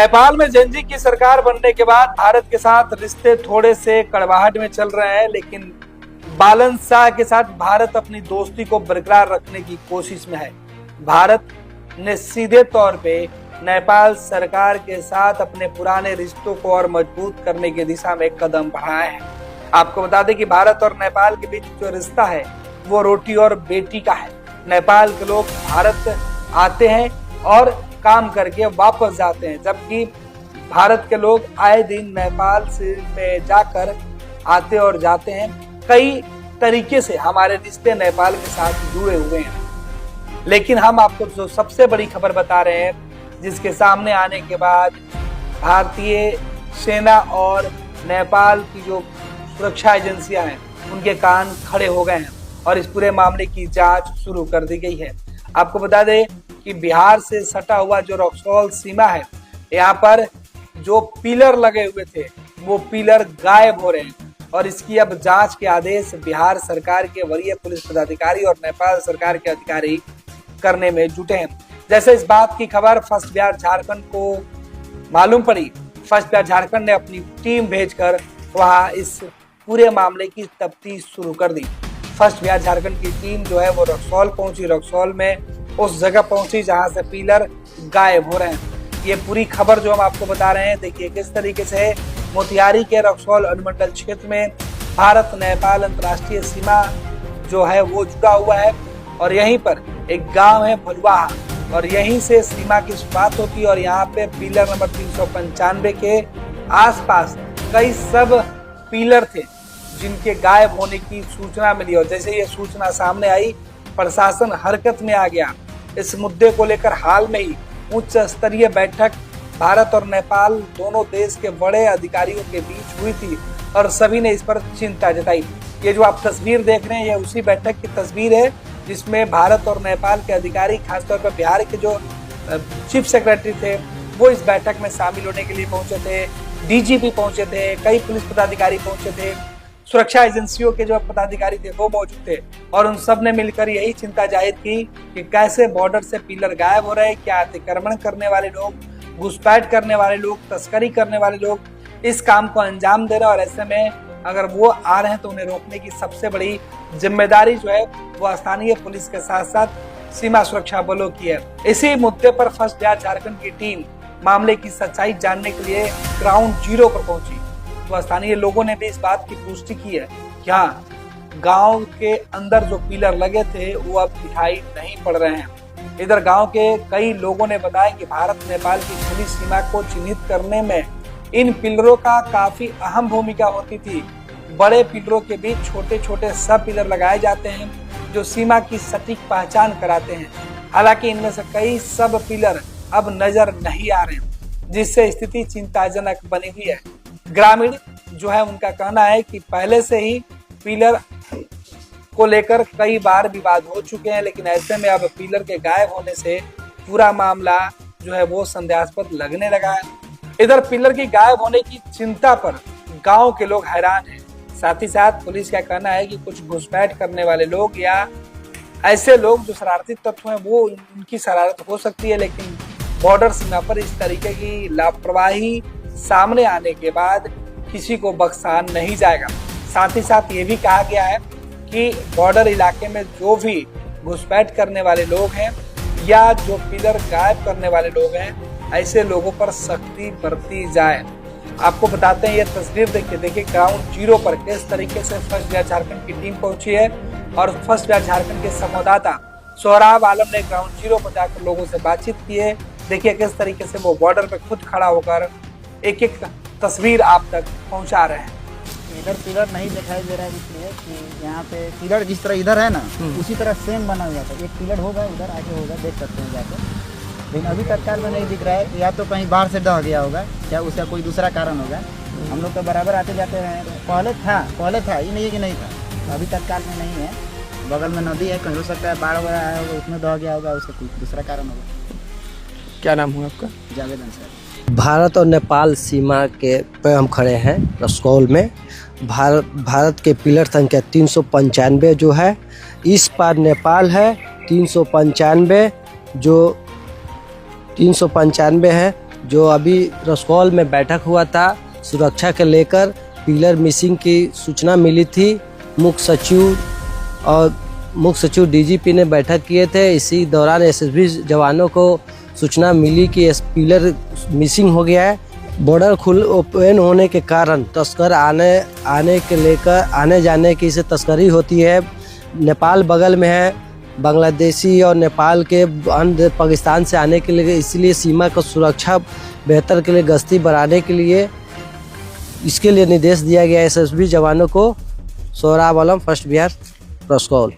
नेपाल में जेनजी की सरकार बनने के बाद भारत के साथ रिश्ते थोड़े से कड़वाहट में चल रहे हैं, लेकिन बालन शाह के साथ भारत अपनी दोस्ती को बरकरार रखने की कोशिश में है। भारत ने सीधे तौर पे नेपाल सरकार के साथ अपने पुराने रिश्तों को और मजबूत करने की दिशा में कदम बढ़ाए हैं। आपको बता दें कि भारत और नेपाल के बीच जो रिश्ता है वो रोटी और बेटी का है। नेपाल के लोग भारत आते हैं और काम करके वापस जाते हैं, जबकि भारत के लोग आए दिन नेपाल से में जाकर आते और जाते हैं। कई तरीके से हमारे रिश्ते नेपाल के साथ जुड़े हुए हैं, लेकिन हम आपको जो सबसे बड़ी खबर बता रहे हैं, जिसके सामने आने के बाद भारतीय सेना और नेपाल की जो सुरक्षा एजेंसियां हैं उनके कान खड़े हो गए हैं और इस पूरे मामले की जांच शुरू कर दी गई है। आपको बता दें कि बिहार से सटा हुआ जो रक्सौल सीमा है, यहाँ पर जो पिलर लगे हुए थे वो पिलर गायब हो रहे हैं और इसकी अब जांच के आदेश बिहार सरकार के वरीय पुलिस पदाधिकारी और नेपाल सरकार के अधिकारी करने में जुटे हैं। जैसे इस बात की खबर फर्स्ट बिहार झारखंड को मालूम पड़ी, फर्स्ट बिहार झारखंड ने अपनी टीम भेजकर वहां इस पूरे मामले की तफ्तीश शुरू कर दी। फर्स्ट बिहार झारखंड की टीम जो है वो रक्सौल पहुंची। रक्सौल में उस जगह पहुंची जहां से पिलर गायब हो रहे हैं। ये पूरी खबर जो हम आपको बता रहे हैं, देखिए किस तरीके से मोतिहारी के रक्सौल अनुमंडल क्षेत्र में भारत नेपाल अंतर्राष्ट्रीय सीमा जो है वो जुड़ा हुआ है और यहीं पर एक गांव है भलुआहा और यहीं से सीमा की शुरुआत होती है और यहाँ पे पिलर नंबर 395 के आसपास कई सब पिलर थे जिनके गायब होने की सूचना मिली और जैसे ये सूचना सामने आई प्रशासन हरकत में आ गया। इस मुद्दे को लेकर हाल में ही उच्च स्तरीय बैठक भारत और नेपाल दोनों देश के बड़े अधिकारियों के बीच हुई थी और सभी ने इस पर चिंता जताई। ये जो आप तस्वीर देख रहे हैं ये उसी बैठक की तस्वीर है जिसमें भारत और नेपाल के अधिकारी, खासतौर पर बिहार के जो चीफ सेक्रेटरी थे वो इस बैठक में शामिल होने के लिए पहुंचे थे। डीजीपी पहुंचे थे, कई पुलिस पदाधिकारी पहुंचे थे, सुरक्षा एजेंसियों के जो पदाधिकारी थे वो मौजूद थे और उन सब ने मिलकर यही चिंता जाहिर की कि कैसे बॉर्डर से पिलर गायब हो रहे हैं, क्या अतिक्रमण करने वाले लोग, घुसपैठ करने वाले लोग, तस्करी करने वाले लोग इस काम को अंजाम दे रहे हैं और ऐसे में अगर वो आ रहे हैं तो उन्हें रोकने की सबसे बड़ी जिम्मेदारी जो है वो स्थानीय पुलिस के साथ साथ सीमा सुरक्षा बलों की है। इसी मुद्दे पर फर्स्ट बिहार झारखंड की टीम मामले की सच्चाई जानने के लिए ग्राउंड जीरो पर पहुंची तो स्थानीय लोगों ने भी इस बात की पुष्टि की है कि हाँ, गांव के अंदर जो पिलर लगे थे वो अब दिखाई नहीं पड़ रहे हैं। इधर गांव के कई लोगों ने बताया कि भारत नेपाल की खुली सीमा को चिन्हित करने में इन पिलरों का काफी अहम भूमिका होती थी। बड़े पिलरों के बीच छोटे छोटे सब पिलर लगाए जाते हैं जो सीमा की सटीक पहचान कराते हैं। हालांकि इनमें से कई सब पिलर अब नजर नहीं आ रहे, जिससे स्थिति चिंताजनक बनी हुई है। ग्रामीण जो है उनका कहना है कि पहले से ही पिलर को लेकर कई बार विवाद हो चुके हैं, लेकिन ऐसे में अब पिलर के गायब होने से पूरा मामला जो है वो संदेहास्पद लगने लगा है। इधर पिलर की गायब होने की चिंता पर गांव के लोग हैरान हैं। साथ ही साथ पुलिस का कहना है कि कुछ घुसपैठ करने वाले लोग या ऐसे लोग जो शरारती तत्व हैं वो उनकी शरारत हो सकती है, लेकिन बॉर्डर सीमा पर इस तरीके की लापरवाही सामने आने के बाद किसी को बख्शा नहीं जाएगा। साथ ही साथ ये भी कहा गया है कि बॉर्डर इलाके में जो भी घुसपैठ करने वाले लोग हैं या जो पिलर गायब करने वाले लोग हैं, ऐसे लोगों पर सख्ती बरती जाए। आपको बताते हैं ये तस्वीर देखिए ग्राउंड जीरो पर किस तरीके से फर्स्ट बिहार झारखंड की टीम पहुंची है और फर्स्ट बिहार झारखंड के संवाददाता सोहराब आलम ने ग्राउंड जीरो पर जाकर लोगों से बातचीत की है। देखिए किस तरीके से वो बॉर्डर पे खुद खड़ा होकर एक एक तस्वीर आप तक पहुंचा रहे हैं। इधर पिलर नहीं दिखाई दे रहा है इसलिए कि यहाँ पे पिलर जिस तरह इधर है ना उसी तरह सेम बना हुआ था। एक पिलर होगा उधर आगे होगा, देख सकते हैं जाकर, लेकिन अभी तत्काल में नहीं दिख रहा है। या तो कहीं बाहर से ढह गया होगा या उसका कोई दूसरा कारण होगा। हम लोग तो बराबर आते जाते हैं। पहले था, ये नहीं है कि नहीं था, अभी तत्काल में नहीं है। बगल में नदी है, कहीं हो सकता है बाढ़ वगैरह आया होगा, उसमें दह गया होगा, उसका कोई दूसरा कारण होगा। क्या नाम हुआ आपका? जावेद अंसारी। भारत और नेपाल सीमा के पे हम खड़े हैं रक्सौल में। भारत के पिलर संख्या 395 जो है, इस पार नेपाल है 395 जो 395 है जो अभी रसकौल में बैठक हुआ था सुरक्षा के लेकर, पिलर मिसिंग की सूचना मिली थी। मुख्य सचिव डीजीपी ने बैठक किए थे। इसी दौरान एसएसबी जवानों को सूचना मिली कि पिलर मिसिंग हो गया है। बॉर्डर ओपन होने के कारण तस्कर आने जाने की से तस्करी होती है। नेपाल बगल में है, बांग्लादेशी और नेपाल के अन्य पाकिस्तान से आने के लिए, इसलिए सीमा का सुरक्षा बेहतर के लिए गश्ती बढ़ाने के लिए इसके लिए निर्देश दिया गया एसएसबी जवानों को। सोहराब आलम, फर्स्ट बिहार, रसकौल।